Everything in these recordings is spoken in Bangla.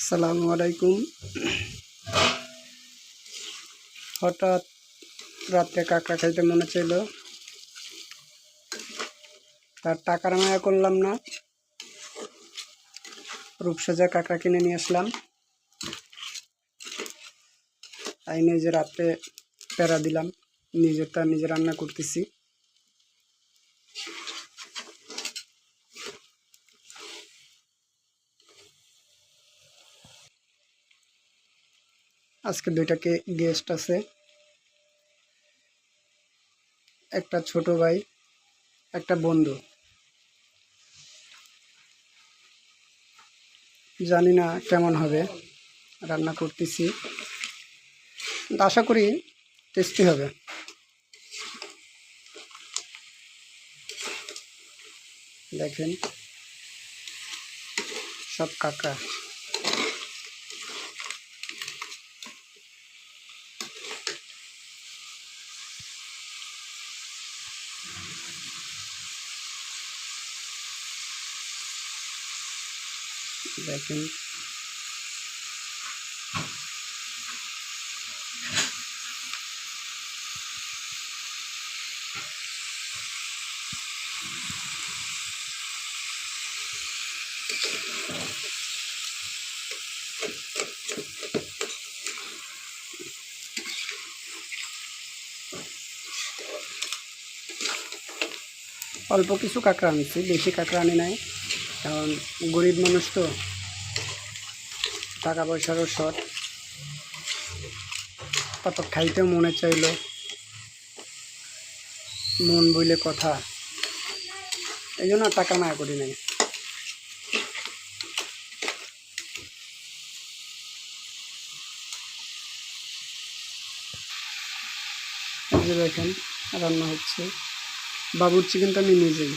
আসসালামু আলাইকুম। হঠাৎ রাতে কাঁকড়া খাইতে মনে চাইল, তার টাকার মায়া করলাম না, রূপসজ্জা কাঁকড়া কিনে নিয়ে আসলাম। আইনে যে রাতে প্যারা দিলাম, নিজেরটা নিজে রান্না করতেছি। আজকে দুইটাকে গেস্ট আছে, একটা ছোট ভাই, একটা বন্ধু। জানি না কেমন হবে, রান্না করতেছি, আশা করি টেস্টি হবে। দেখেন সব কাঁকড়া। দেখেন অল্প কিছু কাঁকড়া আনছি, বেশি কাঁকড়া আনি নাই, কারণ গরিব মানুষ তো, টাকা পয়সারও শর্ট। তারপর খাইতেও মনে চাইল, মন বইলে কথা, এই জন্য টাকা মায়া করি নাই। এই যে দেখেন রান্না হচ্ছে, বাবুর্চি কিন্তু আমি নিজেই।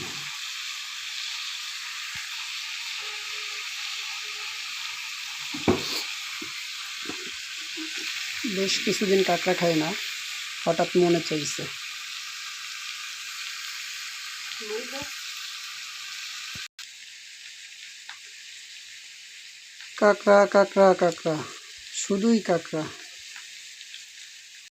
বেশ কিছুদিন কাঁকড়া খাই না, হঠাৎ মনে চাইছে। কাঁকড়া কাঁকড়া কাঁকড়া, শুধুই কাঁকড়া।